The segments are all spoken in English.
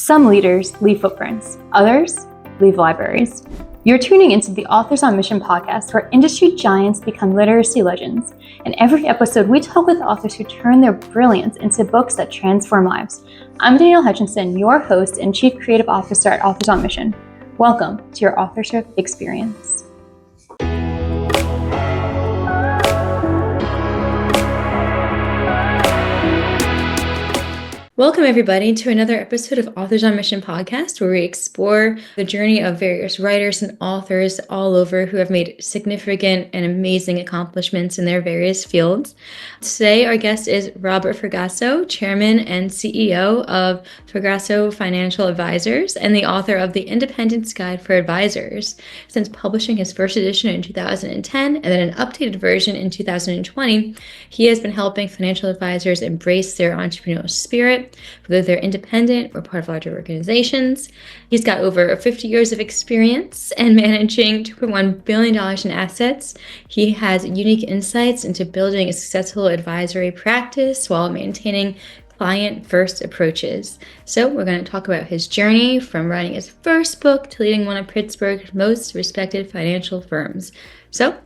Some leaders leave footprints, others leave libraries. You're tuning into the Authors on Mission podcast, where industry giants become literacy legends. In every episode, we talk with authors who turn their brilliance into books that transform lives. I'm Danielle Hutchinson, your host and Chief Creative Officer at Authors on Mission. Welcome to your authorship experience. Welcome, everybody, to another episode of Authors on Mission podcast, where we explore the journey of various writers and authors all over who have made significant and amazing accomplishments in their various fields. Today, our guest is Robert Fragasso, Chairman and CEO of Fragasso Financial Advisors and the author of The Independence Guide for Advisors. Since publishing his first edition in 2010 and then an updated version in 2020, he has been helping financial advisors embrace their entrepreneurial spirit, whether they're independent or part of larger organizations. He's got over 50 years of experience and managing $2.1 billion in assets. He has unique insights into building a successful advisory practice while maintaining client-first approaches. So we're going to talk about his journey from writing his first book to leading one of Pittsburgh's most respected financial firms. So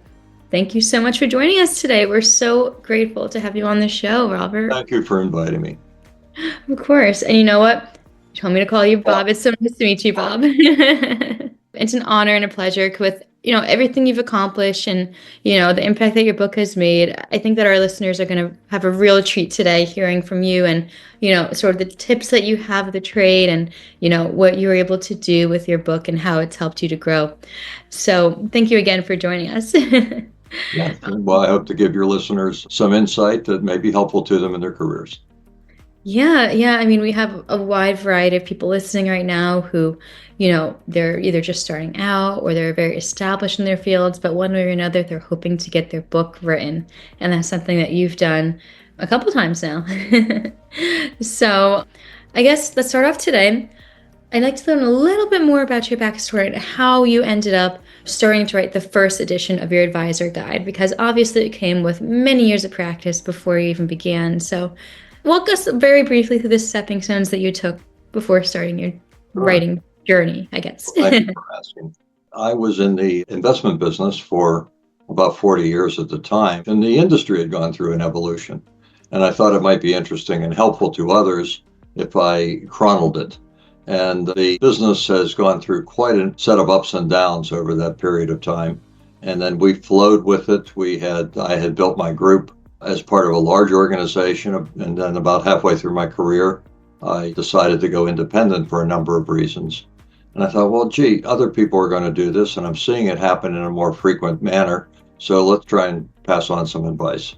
thank you so much for joining us today. We're so grateful to have you on the show, Robert. Thank you for inviting me. Of course. And you know what? You told me to call you Bob. It's so nice to meet you, Bob. It's an honor and a pleasure with, everything you've accomplished and, the impact that your book has made. I think that our listeners are going to have a real treat today hearing from you and, sort of the tips that you have of the trade and, what you were able to do with your book and how it's helped you to grow. So thank you again for joining us. Yeah. Well, I hope to give your listeners some insight that may be helpful to them in their careers. Yeah. I mean, we have a wide variety of people listening right now who, they're either just starting out or they're very established in their fields, but one way or another, they're hoping to get their book written. And that's something that you've done a couple times now. So I guess let's start off today. I'd like to learn a little bit more about your backstory and how you ended up starting to write the first edition of your advisor guide, because obviously it came with many years of practice before you even began. So walk us very briefly through the stepping stones that you took before starting your writing journey, I guess. Well, thank you for asking. I was in the investment business for about 40 years at the time, and the industry had gone through an evolution. And I thought it might be interesting and helpful to others if I chronicled it. And the business has gone through quite a set of ups and downs over that period of time. And then we flowed with it. I had built my group as part of a large organization, and then about halfway through my career, I decided to go independent for a number of reasons. And I thought, well, gee, other people are going to do this, and I'm seeing it happen in a more frequent manner, so let's try and pass on some advice.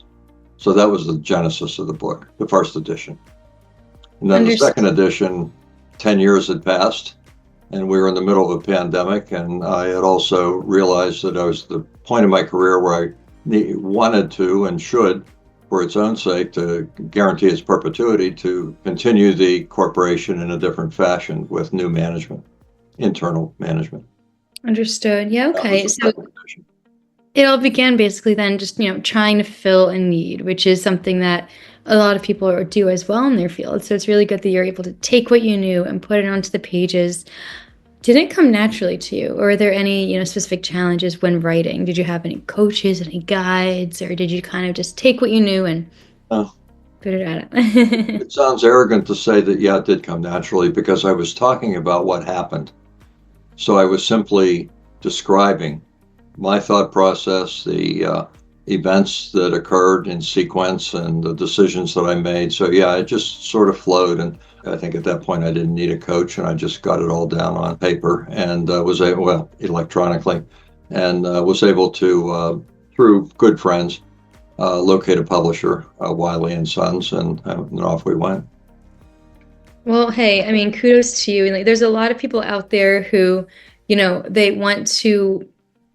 So that was the genesis of the book, the first edition. And then the second edition, 10 years had passed, and we were in the middle of a pandemic, and I had also realized that I was at the point in my career where I wanted to and should, for its own sake, to guarantee its perpetuity, to continue the corporation in a different fashion with new management, internal management. Understood. Yeah, okay. So it all began basically then just, trying to fill a need, which is something that a lot of people do as well in their field. So it's really good that you're able to take what you knew and put it onto the pages. Did it come naturally to you, or are there any, specific challenges when writing? Did you have any coaches, any guides, or did you kind of just take what you knew and put it out? It sounds arrogant to say that, yeah, it did come naturally, because I was talking about what happened. So I was simply describing my thought process, the events that occurred in sequence, and the decisions that I made. So yeah, it just sort of flowed. And I think at that point I didn't need a coach, and I just got it all down on paper and electronically, and was able to, through good friends, locate a publisher, Wiley & Sons, and off we went. Well, hey, I mean, kudos to you. And there's a lot of people out there who, they want to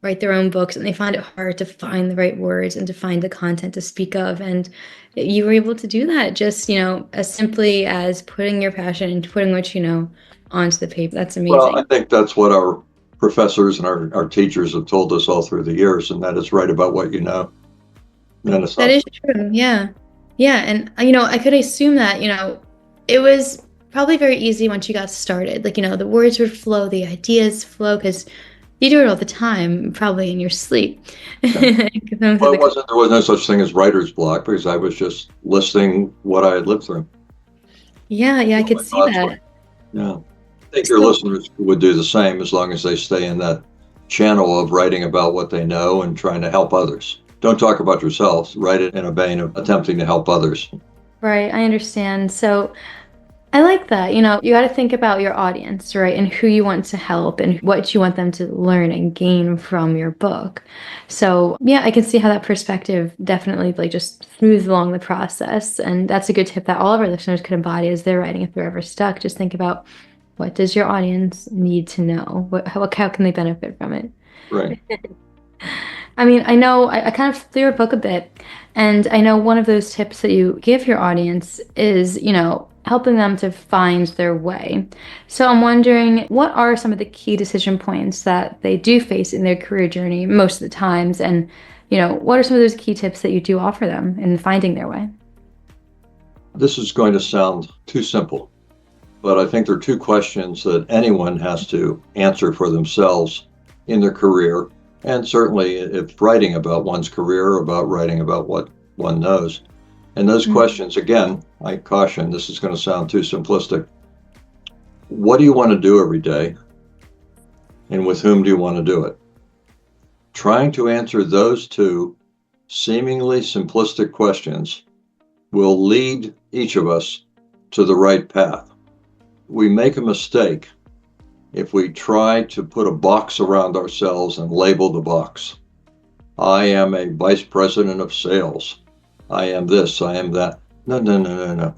write their own books and they find it hard to find the right words and to find the content to speak of. And you were able to do that just, as simply as putting your passion and putting what you know onto the paper. That's amazing. Well, I think that's what our professors and our teachers have told us all through the years, and that is write about what you know. That is true. Yeah. And, I could assume that, it was probably very easy once you got started. Like, the words would flow, the ideas flow, because you do it all the time, probably in your sleep. Yeah. Well, there was no such thing as writer's block because I was just listing what I had lived through. Yeah, yeah, I What could my see thoughts were. that. Yeah. I think your So, listeners would do the same as long as they stay in that channel of writing about what they know and trying to help others. Don't talk about yourselves. Write it in a vein of attempting to help others. right, I understand. So, I like that. You got to think about your audience, right? And who you want to help and what you want them to learn and gain from your book. So, yeah, I can see how that perspective definitely like just smooths along the process. And that's a good tip that all of our listeners could embody as they're writing if they're ever stuck. Just think about, what does your audience need to know? How can they benefit from it? Right. I mean, I know I kind of flew your book a bit, and I know one of those tips that you give your audience is, helping them to find their way. So I'm wondering, what are some of the key decision points that they do face in their career journey most of the times? And, what are some of those key tips that you do offer them in finding their way? This is going to sound too simple, but I think there are two questions that anyone has to answer for themselves in their career. And certainly, if writing about one's career, about writing about what one knows. And those questions, again, I caution, this is going to sound too simplistic. What do you want to do every day? And with whom do you want to do it? Trying to answer those two seemingly simplistic questions will lead each of us to the right path. We make a mistake if we try to put a box around ourselves and label the box. I am a vice president of sales. I am this, I am that. No, no, no, no, no.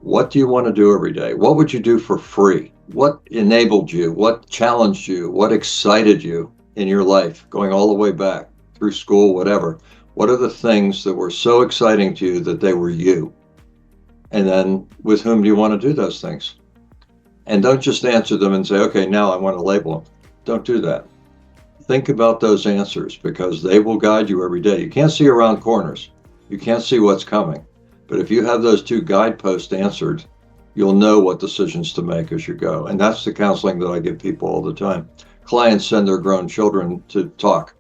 What do you want to do every day? What would you do for free? What enabled you? What challenged you? What excited you in your life, going all the way back through school, whatever? What are the things that were so exciting to you that they were you? And then with whom do you want to do those things? And don't just answer them and say, okay, now I want to label them. Don't do that. Think about those answers because they will guide you every day. You can't see around corners. You can't see what's coming. But if you have those two guideposts answered, you'll know what decisions to make as you go. And that's the counseling that I give people all the time. Clients send their grown children to talk.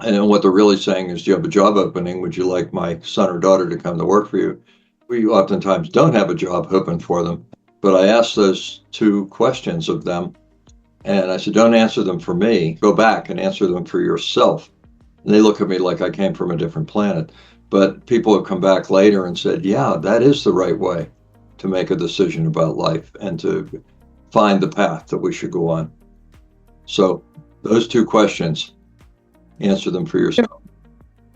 And what they're really saying is, do you have a job opening? Would you like my son or daughter to come to work for you? We oftentimes don't have a job open for them. But I asked those two questions of them, and I said, don't answer them for me. Go back and answer them for yourself. And they look at me like I came from a different planet. But people have come back later and said, yeah, that is the right way to make a decision about life and to find the path that we should go on. So those two questions, answer them for yourself.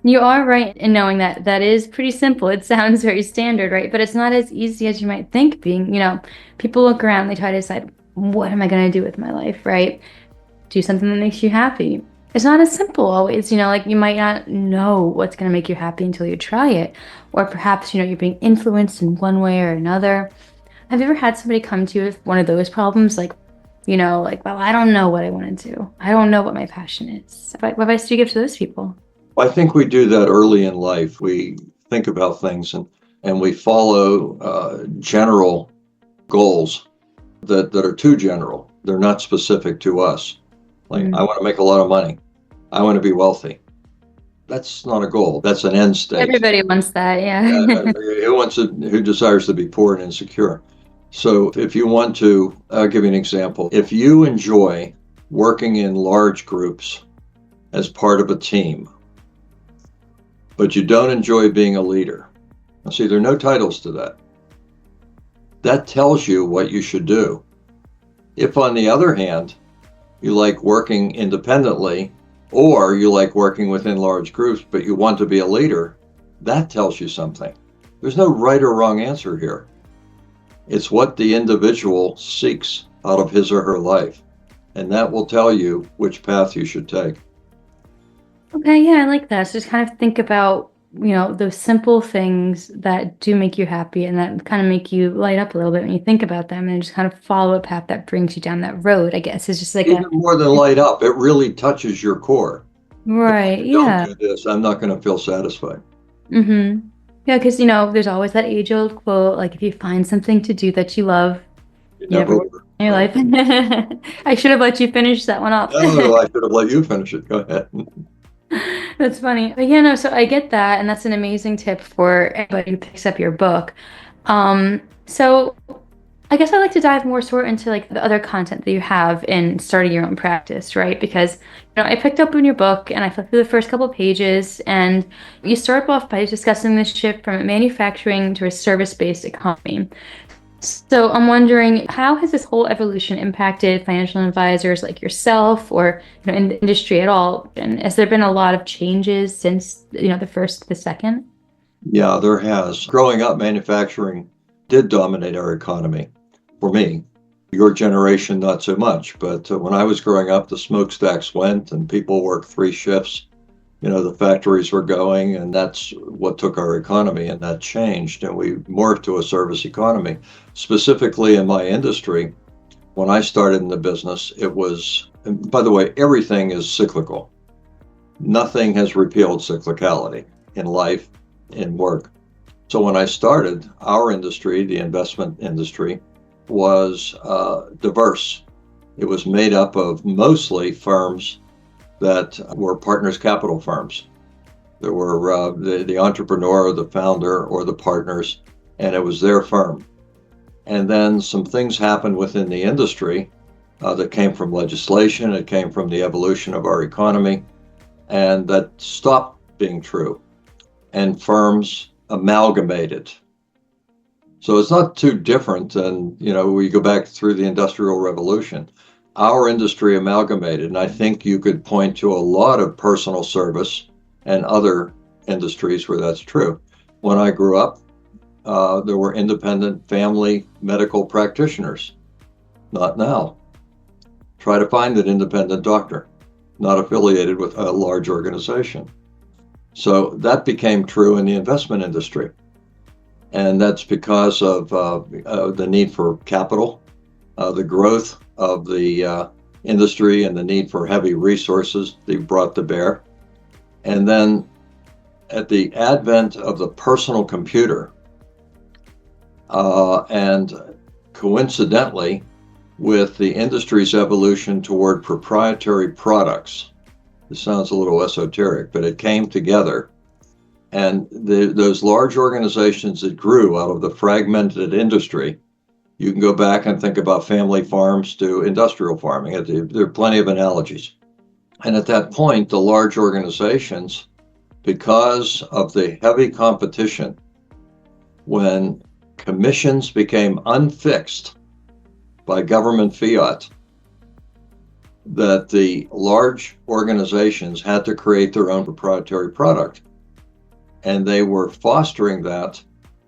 You are right in knowing that that is pretty simple. It sounds very standard, right? But it's not as easy as you might think being, people look around, they try to decide, what am I going to do with my life, right? Do something that makes you happy. It's not as simple always, like you might not know what's going to make you happy until you try it. Or perhaps, you're being influenced in one way or another. Have you ever had somebody come to you with one of those problems? Like, well, I don't know what I want to do. I don't know what my passion is. What advice do you give to those people? I think we do that early in life. We think about things and we follow general goals that are too general. They're not specific to us. Like, I want to make a lot of money. I want to be wealthy. That's not a goal. That's an end state. Everybody wants that, yeah. Who desires to be poor and insecure? So if you want to, I'll give you an example. If you enjoy working in large groups as part of a team, but you don't enjoy being a leader. Now, see, there are no titles to that. That tells you what you should do. If, on the other hand, you like working independently, or you like working within large groups, but you want to be a leader, that tells you something. There's no right or wrong answer here. It's what the individual seeks out of his or her life, and that will tell you which path you should take. Okay, yeah, I like that. So just kind of think about, those simple things that do make you happy and that kind of make you light up a little bit when you think about them, and just kind of follow a path that brings you down that road, I guess. It's just like even more than light up, it really touches your core. Right, If I yeah. don't do this, I'm not going to feel satisfied. Mm-hmm. Yeah, because, there's always that age-old quote, like if you find something to do that you love, You You never never work were. in your No. life. I should have let you finish that one off. No, I should have let you finish it. Go ahead. That's funny. But yeah, no, so I get that, and that's an amazing tip for anybody who picks up your book. So I guess I'd like to dive more sort into like the other content that you have in starting your own practice, right? Because I picked up in your book and I flipped through the first couple of pages, and you start off by discussing the shift from manufacturing to a service-based economy. So I'm wondering, how has this whole evolution impacted financial advisors like yourself, or in the industry at all? And has there been a lot of changes since the first to the second? Yeah, there has. Growing up, manufacturing did dominate our economy for me. Your generation, not so much. But when I was growing up, the smokestacks went and people worked three shifts. The factories were going, and that's what took our economy, and that changed. And we morphed to a service economy. Specifically in my industry, when I started in the business, it was, and by the way, everything is cyclical. Nothing has repealed cyclicality in life, in work. So when I started, our industry, the investment industry, was diverse. It was made up of mostly firms that were partners capital firms. There were the entrepreneur, the founder, or the partners, and it was their firm. And then some things happened within the industry that came from legislation, it came from the evolution of our economy, and that stopped being true. And firms amalgamated. So it's not too different than, we go back through the Industrial Revolution. Our industry amalgamated, and I think you could point to a lot of personal service and other industries where that's true. When I grew up, there were independent family medical practitioners. Not now. Try to find an independent doctor, not affiliated with a large organization. So that became true in the investment industry. And that's because of the need for capital, the growth of the industry, and the need for heavy resources they brought to bear. And then at the advent of the personal computer, and coincidentally, with the industry's evolution toward proprietary products, it sounds a little esoteric, but it came together. And those large organizations that grew out of the fragmented industry, you can go back and think about family farms to industrial farming. There are plenty of analogies. And at that point, the large organizations, because of the heavy competition, when commissions became unfixed by government fiat, that the large organizations had to create their own proprietary product. And they were fostering that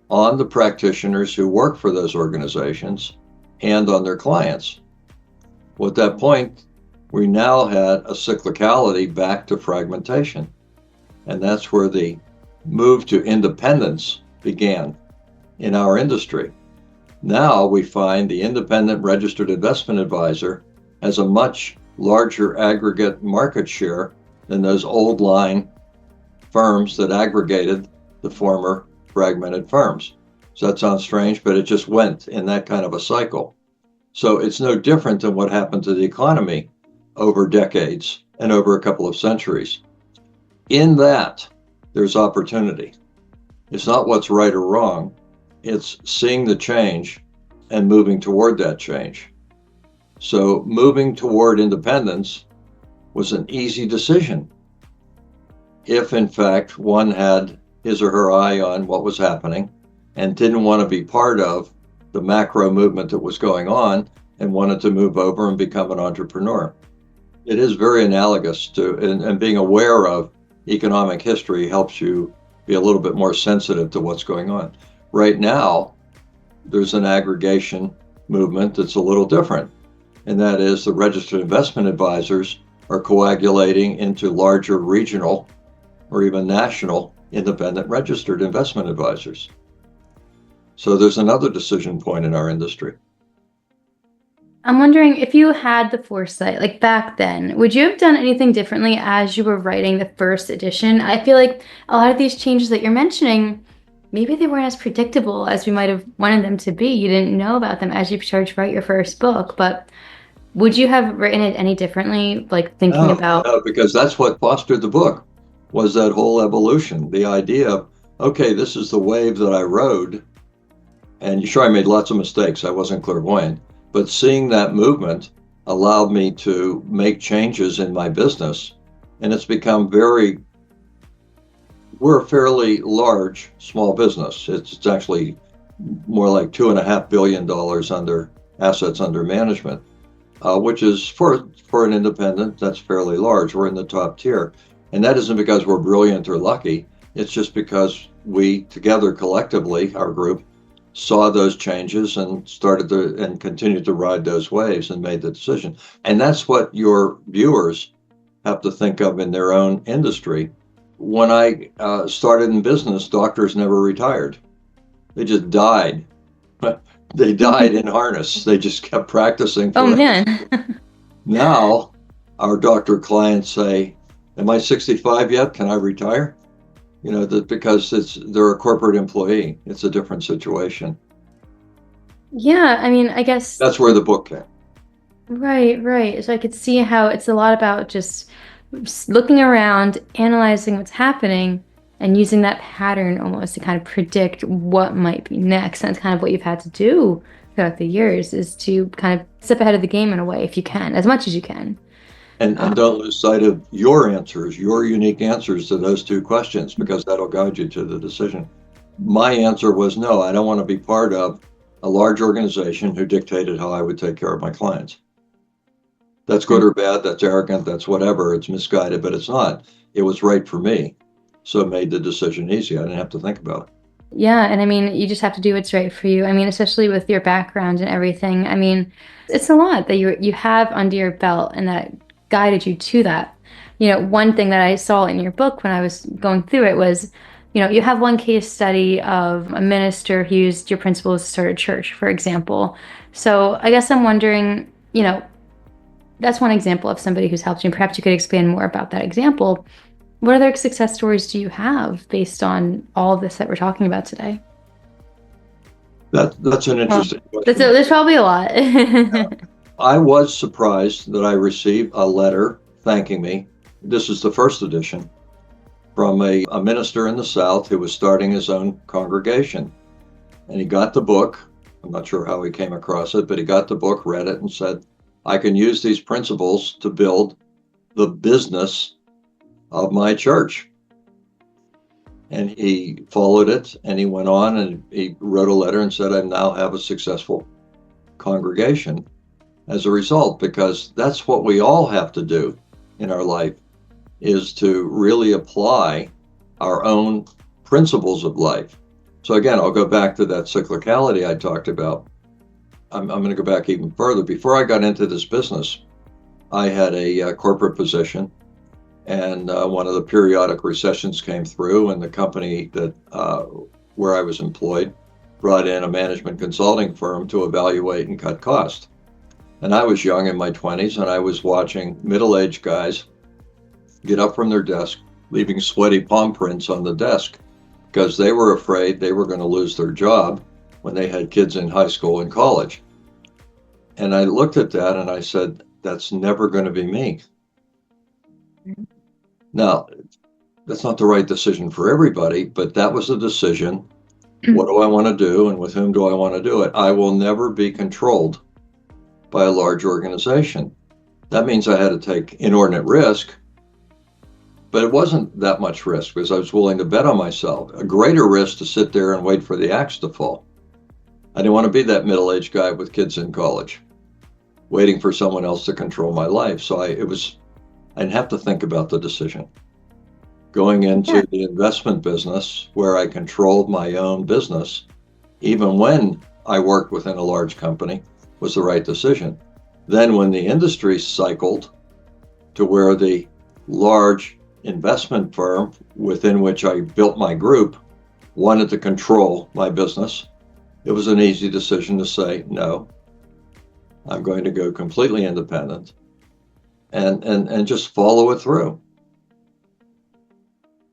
on the practitioners who work for those organizations and on their clients. Well, at that point, we now had a cyclicality back to fragmentation. And that's where the move to independence began in our industry. Now we find the independent registered investment advisor has a much larger aggregate market share than those old line firms that aggregated the former fragmented firms. So that sounds strange, but it just went in that kind of a cycle. So it's no different than what happened to the economy over decades and over a couple of centuries. In that, there's opportunity. It's not what's right or wrong. It's seeing the change and moving toward that change. So moving toward independence was an easy decision, if in fact one had his or her eye on what was happening and didn't want to be part of the macro movement that was going on and wanted to move over and become an entrepreneur. It is very analogous to, and being aware of economic history helps you be a little bit more sensitive to what's going on. Right now, there's an aggregation movement that's a little different, and that is the registered investment advisors are coagulating into larger regional or even national independent registered investment advisors. So there's another decision point in our industry. I'm wondering if you had the foresight, like back then, would you have done anything differently as you were writing the first edition? I feel like a lot of these changes that you're mentioning, maybe they weren't as predictable as we might have wanted them to be. You didn't know about them as you started to write your first book, but would you have written it any differently, like thinking No, about? no, because that's what fostered the book, was that whole evolution. The idea of, okay, this is the wave that I rode, and sure, I made lots of mistakes. I wasn't clairvoyant, but seeing that movement allowed me to make changes in my business, and it's become we're a fairly large small business. It's actually more like $2.5 billion under assets under management, which is for an independent, that's fairly large. We're in the top tier, and that isn't because we're brilliant or lucky. It's just because we together collectively, our group, saw those changes and continued to ride those waves and made the decision. And that's what your viewers have to think of in their own industry. When I started in business, doctors never retired. They just died. They died in harness. They just kept practicing Oh forever. man. Now, our doctor clients say, "Am I 65 yet? Can I retire?" Because they're a corporate employee. It's a different situation. Yeah, I mean, I guess. That's where the book came. Right, right. So I could see how it's a lot about just looking around, analyzing what's happening, and using that pattern almost to kind of predict what might be next. And that's kind of what you've had to do throughout the years, is to kind of step ahead of the game in a way, if you can, as much as you can. And don't lose sight of your answers, your unique answers to those two questions, because that'll guide you to the decision. My answer was no, I don't want to be part of a large organization who dictated how I would take care of my clients. That's good or bad, that's arrogant, that's whatever, it's misguided, but it's not. It was right for me. So it made the decision easy. I didn't have to think about it. Yeah, and I mean, you just have to do what's right for you. I mean, especially with your background and everything. I mean, it's a lot that you have under your belt and that guided you to that. One thing that I saw in your book when I was going through it was, you have one case study of a minister who used your principles to start a church, for example. So I guess I'm wondering, that's one example of somebody who's helped you. Perhaps you could expand more about that example. What other success stories do you have based on all of this that we're talking about today? That's an interesting question. There's probably a lot. I was surprised that I received a letter thanking me. This is the first edition from a minister in the South who was starting his own congregation. And he got the book. I'm not sure how he came across it, but he got the book, read it, and said, I can use these principles to build the business of my church. And he followed it, and he went on and he wrote a letter and said, I now have a successful congregation as a result, because that's what we all have to do in our life, is to really apply our own principles of life. So again, I'll go back to that cyclicality I talked about. I'm going to go back even further. Before I got into this business, I had a corporate position, and one of the periodic recessions came through, and the company that where I was employed brought in a management consulting firm to evaluate and cut costs. And I was young in my 20s, and I was watching middle-aged guys get up from their desk, leaving sweaty palm prints on the desk, because they were afraid they were going to lose their job when they had kids in high school and college. And I looked at that and I said, that's never going to be me. Now, that's not the right decision for everybody, but that was the decision. What do I want to do, and with whom do I want to do it? I will never be controlled by a large organization. That means I had to take inordinate risk, but it wasn't that much risk because I was willing to bet on myself. A greater risk to sit there and wait for the axe to fall. I didn't want to be that middle-aged guy with kids in college, waiting for someone else to control my life. So I didn't have to think about the decision. Going into the investment business, where I controlled my own business, even when I worked within a large company, was the right decision. Then when the industry cycled to where the large investment firm within which I built my group wanted to control my business, it was an easy decision to say, no, I'm going to go completely independent and just follow it through.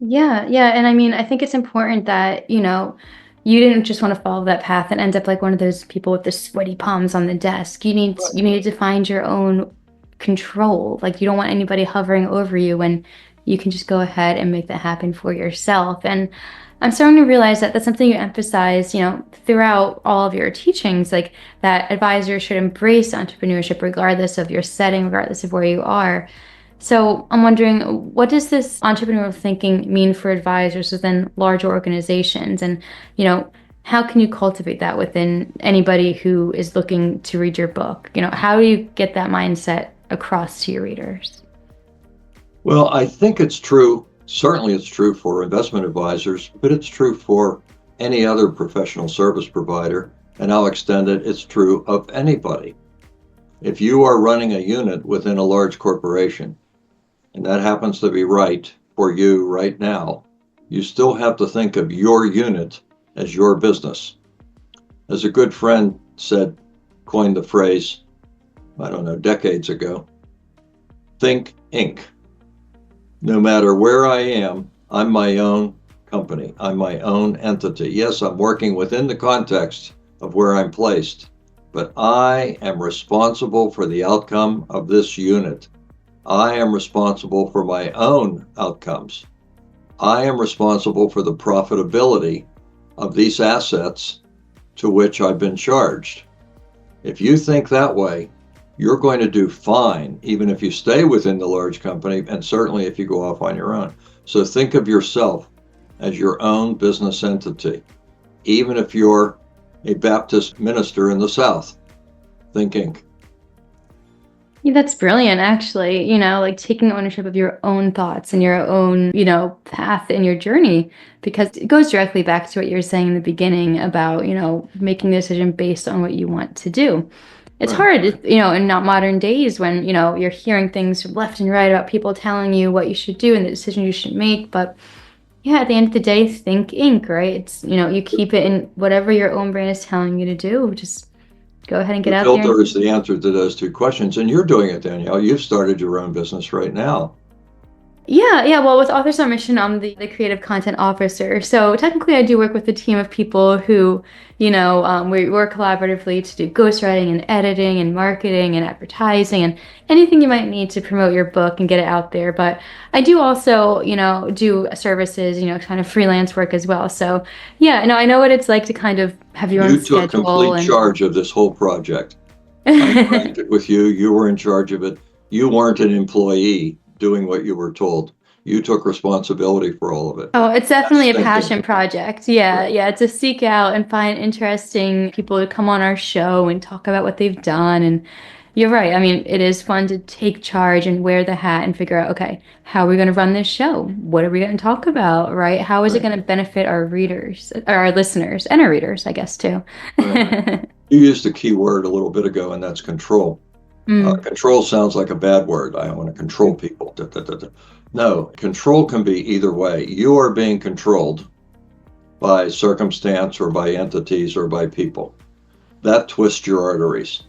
Yeah, yeah. And I mean, I think it's important that, you didn't just want to follow that path and end up like one of those people with the sweaty palms on the desk. Right. You needed to find your own control. Like you don't want anybody hovering over you when you can just go ahead and make that happen for yourself. And I'm starting to realize that that's something you emphasize, throughout all of your teachings, like that advisors should embrace entrepreneurship regardless of your setting, regardless of where you are. So I'm wondering, what does this entrepreneurial thinking mean for advisors within large organizations? And, you know, how can you cultivate that within anybody who is looking to read your book? How do you get that mindset across to your readers? Well, I think it's true. Certainly, it's true for investment advisors, but it's true for any other professional service provider. And I'll extend it, it's true of anybody. If you are running a unit within a large corporation, and that happens to be right for you right now, you still have to think of your unit as your business. As a good friend said, coined the phrase, I don't know, decades ago, think Inc. No matter where I am, I'm my own company. I'm my own entity. Yes, I'm working within the context of where I'm placed, but I am responsible for the outcome of this unit. I am responsible for my own outcomes. I am responsible for the profitability of these assets to which I've been charged. If you think that way, you're going to do fine, even if you stay within the large company, and certainly if you go off on your own. So think of yourself as your own business entity, even if you're a Baptist minister in the South. Think Inc. Yeah, that's brilliant, actually. Like taking ownership of your own thoughts and your own, path in your journey, because it goes directly back to what you were saying in the beginning about, making the decision based on what you want to do. It's Right. hard, in not modern days when, you're hearing things left and right about people telling you what you should do and the decision you should make. But yeah, at the end of the day, think Inc., right? It's, you keep it in whatever your own brain is telling you to do. Just go ahead and get The out there and filter is the answer to those two questions. And you're doing it, Danielle. You've started your own business right now. yeah, yeah. Well, with Authors on Mission, I'm the creative content officer. So technically, I do work with a team of people who, we work collaboratively to do ghostwriting and editing and marketing and advertising and anything you might need to promote your book and get it out there. But I do also, do services, kind of freelance work as well. So yeah, no, I know what it's like to kind of have your own You took schedule complete and charge of this whole project. I tracked it with you. You were in charge of it. You weren't an employee doing what you were told. You took responsibility for all of it. Oh, it's That's definitely a thinking. passion project. Yeah, Right. yeah, to seek out and find interesting people to come on our show and talk about what they've done. And you're right. I mean, it is fun to take charge and wear the hat and figure out, okay, how are we going to run this show? What are we going to talk about, right? How is it Right. going to benefit our readers, or our listeners, and our readers, I guess, too. Right. You used a key word a little bit ago, and that's control. Mm, Control sounds like a bad word. I want to control people. Da, da, da, da. No, control can be either way. You are being controlled by circumstance or by entities or by people. That twists your arteries.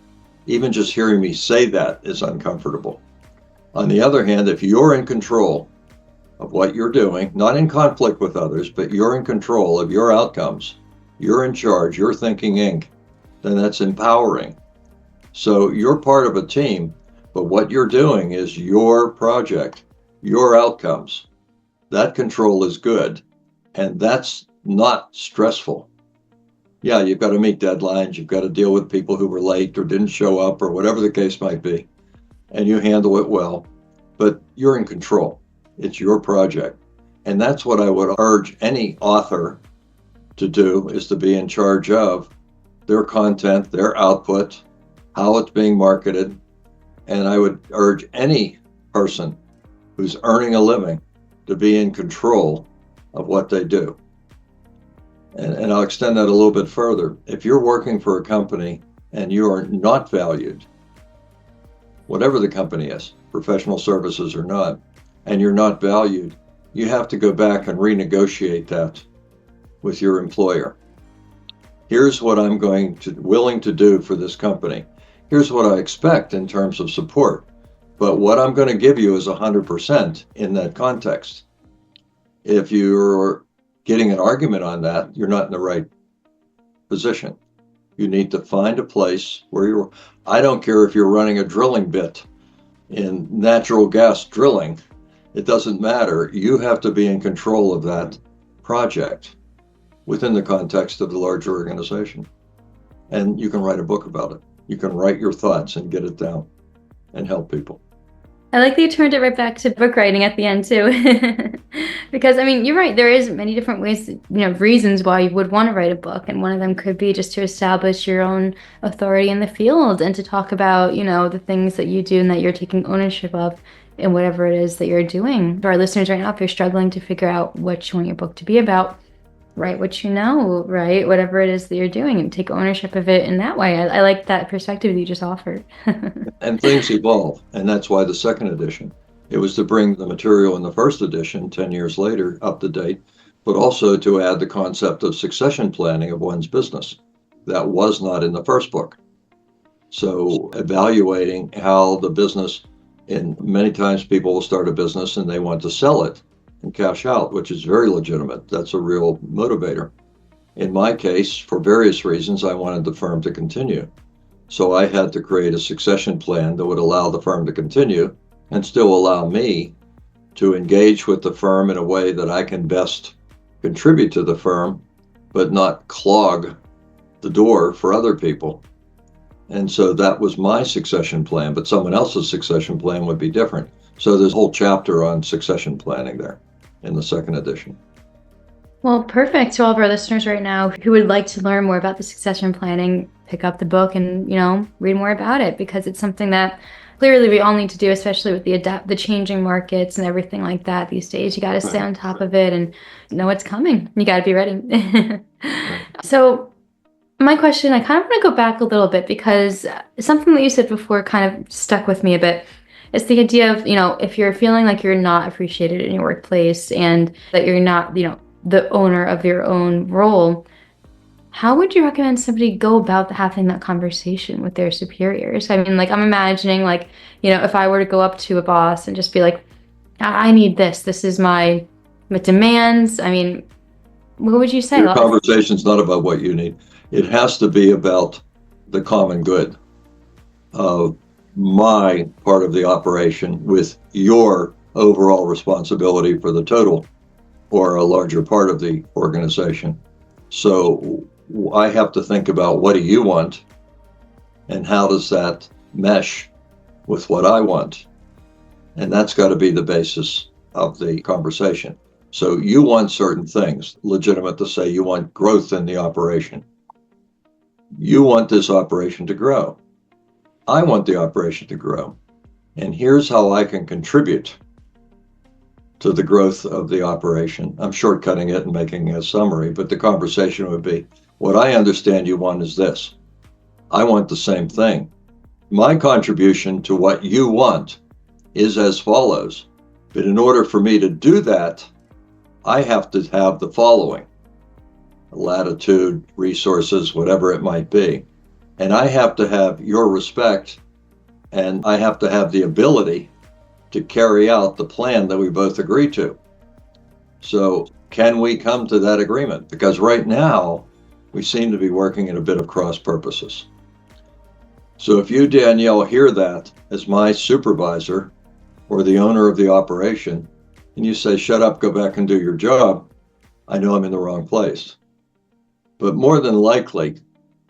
Even just hearing me say that is uncomfortable. On the other hand, if you're in control of what you're doing, not in conflict with others, but you're in control of your outcomes, you're in charge, you're thinking Inc., then that's empowering. So you're part of a team, but what you're doing is your project, your outcomes. That control is good, and that's not stressful. Yeah, you've got to meet deadlines, you've got to deal with people who were late or didn't show up or whatever the case might be, and you handle it well, but you're in control. It's your project. And that's what I would urge any author to do, is to be in charge of their content, their output, how it's being marketed. And I would urge any person who's earning a living to be in control of what they do. And I'll extend that a little bit further. If you're working for a company and you are not valued, whatever the company is, professional services or not, and you're not valued, you have to go back and renegotiate that with your employer. Here's what I'm willing to do for this company. Here's what I expect in terms of support. But what I'm going to give you is 100% in that context. If you're getting an argument on that, you're not in the right position. You need to find a place where I don't care if you're running a drilling bit in natural gas drilling, it doesn't matter. You have to be in control of that project within the context of the larger organization. And you can write a book about it. You can write your thoughts and get it down and help people. I like that you turned it right back to book writing at the end too. Because I mean, you're right, there is many different ways, reasons why you would want to write a book. And one of them could be just to establish your own authority in the field and to talk about, the things that you do and that you're taking ownership of in whatever it is that you're doing. For our listeners right now, if you're struggling to figure out what you want your book to be about, write what you know, right? Whatever it is that you're doing, and take ownership of it in that way. I like that perspective that you just offered. And things evolve, and that's why the second edition. It was to bring the material in the first edition 10 years later up to date, but also to add the concept of succession planning of one's business. That was not in the first book. So evaluating how the business, and many times people will start a business and they want to sell it and cash out, which is very legitimate. That's a real motivator. In my case, for various reasons, I wanted the firm to continue. So I had to create a succession plan that would allow the firm to continue and still allow me to engage with the firm in a way that I can best contribute to the firm, but not clog the door for other people. And so that was my succession plan, but someone else's succession plan would be different. So there's a whole chapter on succession planning there in the second edition. Well, perfect. To all of our listeners right now who would like to learn more about the succession planning, pick up the book and, read more about it, because it's something that clearly we all need to do, especially with the changing markets and everything like that these days. You got to stay on top of it and know what's coming. You got to be ready. So my question, I kind of want to go back a little bit, because something that you said before kind of stuck with me a bit. It's the idea of, if you're feeling like you're not appreciated in your workplace and that you're not, the owner of your own role, how would you recommend somebody go about having that conversation with their superiors? I mean, I'm imagining, if I were to go up to a boss and just be like, I need this. This is my demands. I mean, what would you say? Your conversation's not about what you need. It has to be about the common good of my part of the operation with your overall responsibility for the total or a larger part of the organization. So I have to think about, what do you want and how does that mesh with what I want? And that's got to be the basis of the conversation. So you want certain things, legitimate to say you want growth in the operation. You want this operation to grow. I want the operation to grow. And here's how I can contribute to the growth of the operation. I'm shortcutting it and making a summary, but the conversation would be, what I understand you want is this. I want the same thing. My contribution to what you want is as follows. But in order for me to do that, I have to have the following: latitude, resources, whatever it might be. And I have to have your respect, and I have to have the ability to carry out the plan that we both agree to. So can we come to that agreement? Because right now, we seem to be working in a bit of cross purposes. So if you, Danielle, hear that as my supervisor or the owner of the operation, and you say, shut up, go back and do your job, I know I'm in the wrong place. But more than likely,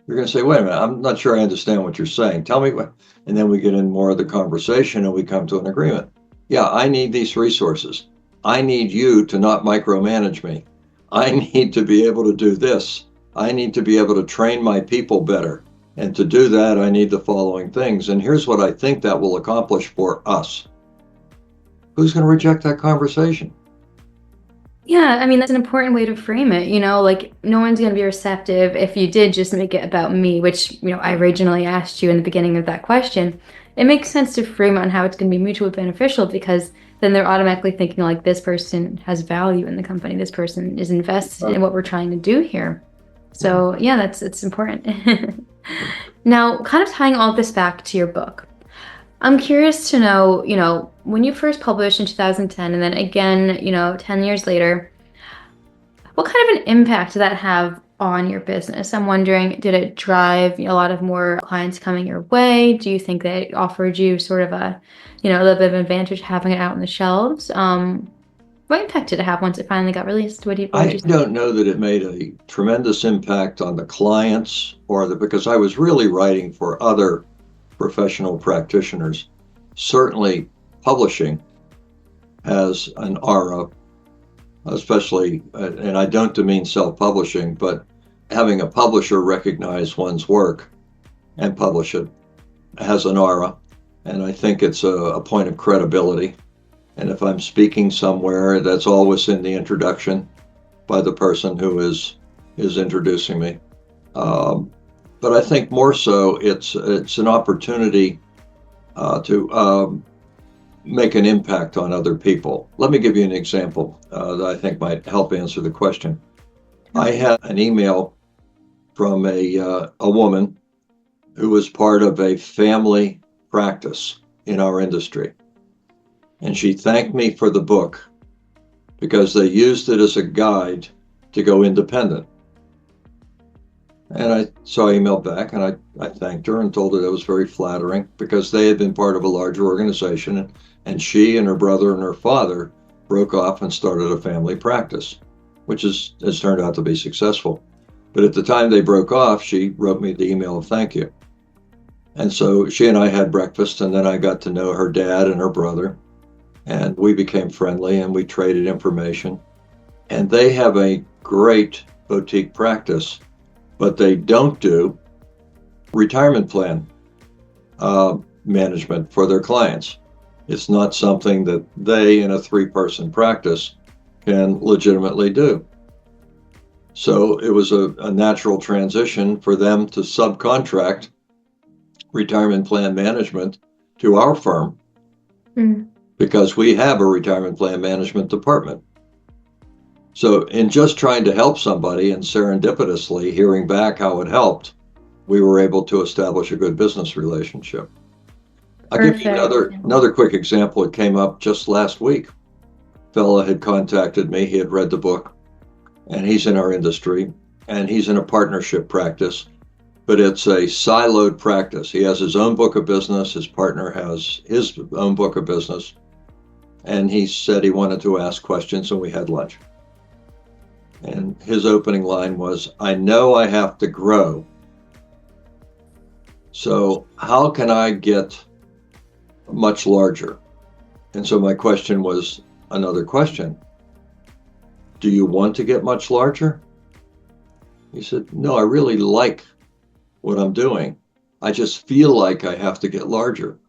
you're going to say, wait a minute, I'm not sure I understand what you're saying. Tell me what. And then we get in more of the conversation and we come to an agreement. Yeah, I need these resources. I need you to not micromanage me. I need to be able to do this. I need to be able to train my people better. And to do that, I need the following things. And here's what I think that will accomplish for us. Who's going to reject that conversation? Yeah, I mean, that's an important way to frame it. No one's going to be receptive if you did just make it about me, which, I originally asked you in the beginning of that question. It makes sense to frame it on how it's going to be mutually beneficial, because then they're automatically thinking like, this person has value in the company. This person is invested in what we're trying to do here. So yeah, it's important. Now, kind of tying all this back to your book, I'm curious to know, when you first published in 2010 and then again, 10 years later, what kind of an impact did that have on your business? I'm wondering, did it drive a lot of more clients coming your way? Do you think that it offered you sort of a little bit of advantage having it out on the shelves? What impact did it have once it finally got released? What would I you say? don't know that it made a tremendous impact on the clients because I was really writing for other professional practitioners. Certainly, publishing has an aura, especially, and I don't demean self-publishing, but having a publisher recognize one's work and publish it has an aura. And I think it's a point of credibility. And if I'm speaking somewhere, that's always in the introduction by the person who is introducing me. But I think more so, it's an opportunity to make an impact on other people. Let me give you an example that I think might help answer the question. I had an email from a woman who was part of a family practice in our industry. And she thanked me for the book because they used it as a guide to go independent. And I emailed back and I thanked her and told her that was very flattering because they had been part of a larger organization, and she and her brother and her father broke off and started a family practice, which has turned out to be successful. But at the time they broke off, she wrote me the email of thank you. And so she and I had breakfast, and then I got to know her dad and her brother, and we became friendly and we traded information. And they have a great boutique practice, but they don't do retirement plan management for their clients. It's not something that they, in a 3-person practice, can legitimately do. So it was a natural transition for them to subcontract retirement plan management to our firm because we have a retirement plan management department. So in just trying to help somebody and serendipitously hearing back how it helped, we were able to establish a good business relationship. I'll give you another quick example. It came up just last week. A fella had contacted me. He had read the book, and he's in our industry, and he's in a partnership practice, but it's a siloed practice. He has his own book of business. His partner has his own book of business, and he said he wanted to ask questions, and we had lunch. And his opening line was, "I know I have to grow. So how can I get much larger?" And so my question was another question. "Do you want to get much larger?" He said, "No, I really like what I'm doing. I just feel like I have to get larger."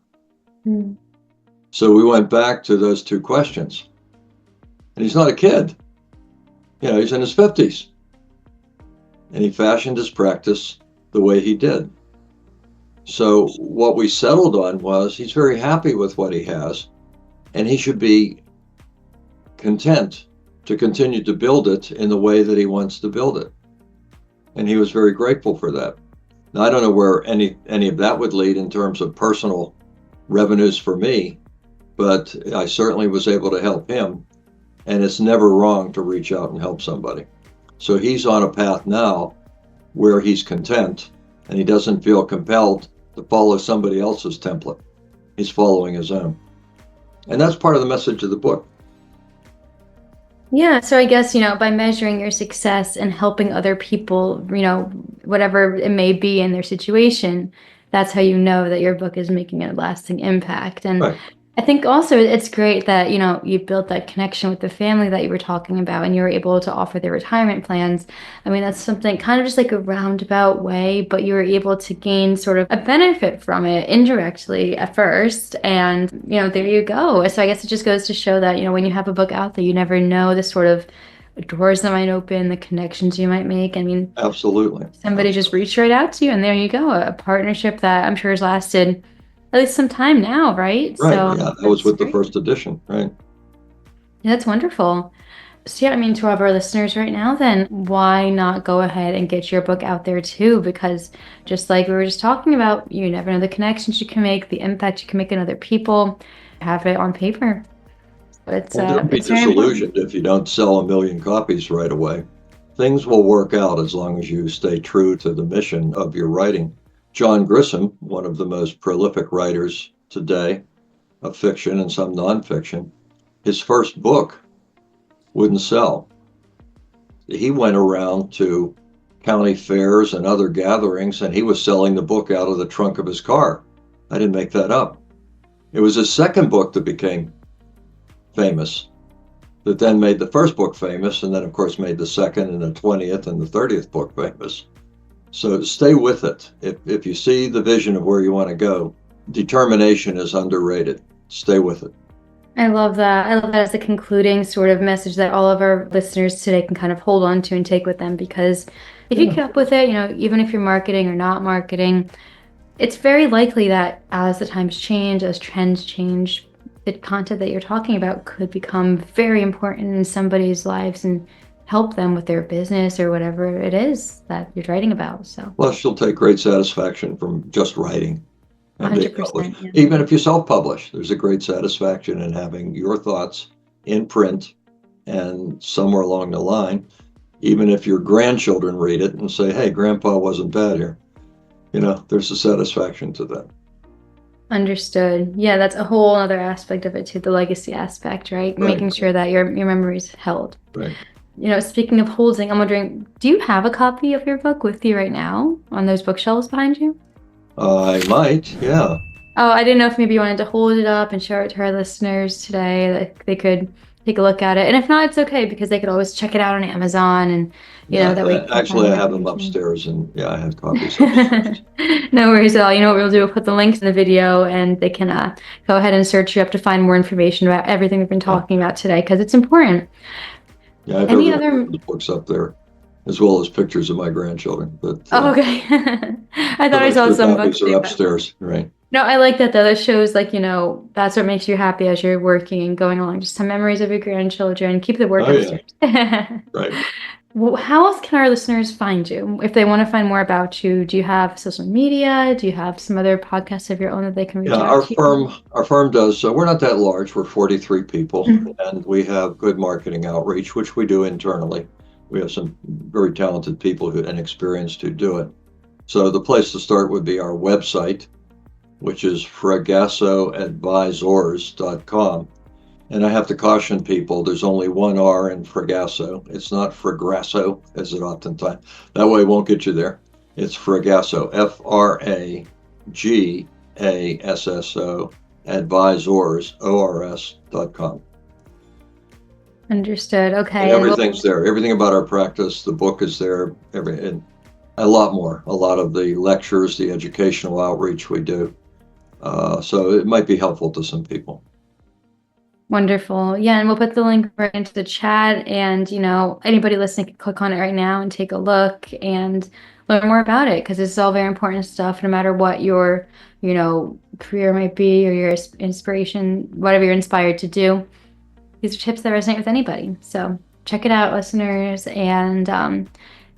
So we went back to those two questions. And he's not a kid. He's in his 50s. And he fashioned his practice the way he did. So what we settled on was he's very happy with what he has, and he should be content to continue to build it in the way that he wants to build it. And he was very grateful for that. Now, I don't know where any of that would lead in terms of personal revenues for me, but I certainly was able to help him. And it's never wrong to reach out and help somebody. So he's on a path now where he's content and he doesn't feel compelled to follow somebody else's template. He's following his own. And that's part of the message of the book. Yeah, so I guess, by measuring your success and helping other people, whatever it may be in their situation, that's how you know that your book is making a lasting impact. And Right. I think also it's great that, you built that connection with the family that you were talking about and you were able to offer their retirement plans. I mean, that's something kind of just like a roundabout way, but you were able to gain sort of a benefit from it indirectly at first. And, there you go. So I guess it just goes to show that, when you have a book out there, you never know the sort of doors that might open, the connections you might make. I mean, Absolutely. somebody just reached right out to you and there you go. A partnership that I'm sure has lasted at least some time now, right? Right. So Yeah, that was that's with the great. first edition. Right. Yeah, that's wonderful. So yeah, I mean, to all of our listeners right now, then why not go ahead and get your book out there too? Because just like we were just talking about, you never know the connections you can make, the impact you can make in other people. Have it on paper. Well, don't be It's very important. disillusioned if you don't sell a million copies right away. Things will work out as long as you stay true to the mission of your writing. John Grisham, one of the most prolific writers today of fiction and some nonfiction, his first book wouldn't sell. He went around to county fairs and other gatherings, and he was selling the book out of the trunk of his car. I didn't make that up. It was his second book that became famous, that then made the first book famous, and then, of course, made the second and the 20th and the 30th book famous. So stay with it. If you see the vision of where you want to go, determination is underrated. Stay with it. I love that. I love that as a concluding sort of message that all of our listeners today can kind of hold on to and take with them. Because if you keep up with it, even if you're marketing or not marketing, it's very likely that as the times change, as trends change, the content that you're talking about could become very important in somebody's lives and help them with their business or whatever it is that you're writing about. So Plus, you'll take great satisfaction from just writing and being published. 100%. Yeah. Even if you self-publish, there's a great satisfaction in having your thoughts in print, and somewhere along the line, even if your grandchildren read it and say, hey, grandpa wasn't bad here, there's a satisfaction to that. Understood. Yeah, that's a whole other aspect of it too, the legacy aspect, right? Making sure that your memory's held. Right. Speaking of holding, I'm wondering, do you have a copy of your book with you right now on those bookshelves behind you? I might, yeah. Oh, I didn't know if maybe you wanted to hold it up and show it to our listeners today, that they could take a look at it. And if not, it's okay, because they could always check it out on Amazon, and that way. Actually, I have them upstairs, and I have copies upstairs. No worries at all. You know what we'll do? We'll put the links in the video, and they can go ahead and search you up to find more information about everything we've been talking about today, because it's important. Yeah, I have Any other the books up there, as well as pictures of my grandchildren. But okay. I thought I saw some books are upstairs, right? No, I like that though. That shows that's what makes you happy as you're working and going along. Just some memories of your grandchildren. Keep the work upstairs. Yeah. Right. Well, how else can our listeners find you? If they want to find more about you, do you have social media? Do you have some other podcasts of your own that they can reach out to? Our firm does. So we're not that large. We're 43 people, and we have good marketing outreach, which we do internally. We have some very talented people and experienced who do it. So the place to start would be our website, which is fragassoadvisors.com. And I have to caution people, there's only one R in Fragasso. It's not Fragasso, as it oftentimes. That way it won't get you there. It's Fragasso, Fragasso, advisors, ORS.com. Understood. Okay. And everything's there. Everything about our practice, the book is there, and a lot more. A lot of the lectures, the educational outreach we do. So it might be helpful to some people. Wonderful. Yeah, and we'll put the link right into the chat, and anybody listening can click on it right now and take a look and learn more about it, because it's all very important stuff, no matter what your career might be or your inspiration, whatever you're inspired to do. These are tips that resonate with anybody. So check it out, listeners, and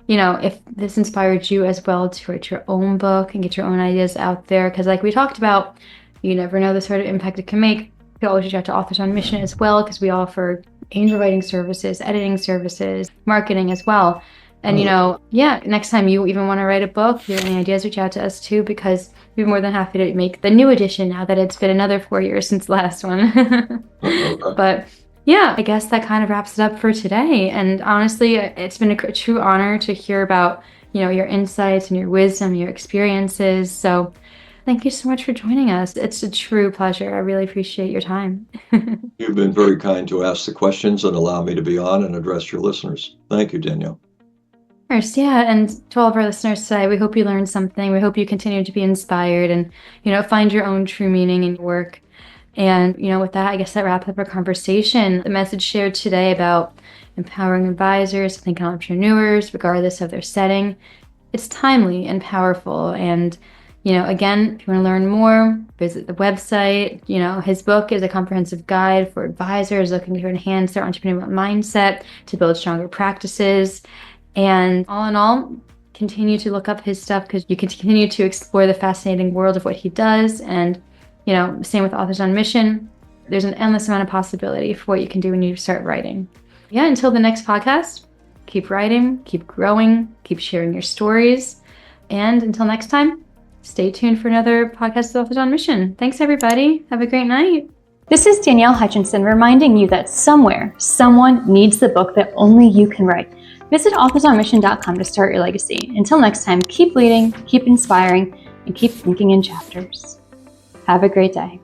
if this inspired you as well to write your own book and get your own ideas out there, because like we talked about, you never know the sort of impact it can make. You can always reach out to Authors on Mission as well, because we offer angel writing services, editing services, marketing as well. And next time you even want to write a book, if you have any ideas, reach out to us too, because we're more than happy to make the new edition now that it's been another 4 years since the last one. But yeah, I guess that kind of wraps it up for today. And honestly, it's been a true honor to hear about your insights and your wisdom, your experiences. So thank you so much for joining us. It's a true pleasure. I really appreciate your time. You've been very kind to ask the questions and allow me to be on and address your listeners. Thank you, Danielle. Of course, yeah. And to all of our listeners today, we hope you learned something. We hope you continue to be inspired and, find your own true meaning in your work. And, with that, I guess that wraps up our conversation. The message shared today about empowering advisors to think entrepreneurs, regardless of their setting, it's timely and powerful. And Again, if you want to learn more, visit the website. His book is a comprehensive guide for advisors looking to enhance their entrepreneurial mindset, to build stronger practices. And all in all, continue to look up his stuff, because you can continue to explore the fascinating world of what he does. And, same with Authors on Mission. There's an endless amount of possibility for what you can do when you start writing. Yeah, until the next podcast, keep writing, keep growing, keep sharing your stories. And until next time, stay tuned for another podcast of Authors on Mission. Thanks, everybody. Have a great night. This is Danielle Hutchinson reminding you that somewhere, someone needs the book that only you can write. Visit authorsonmission.com to start your legacy. Until next time, keep leading, keep inspiring, and keep thinking in chapters. Have a great day.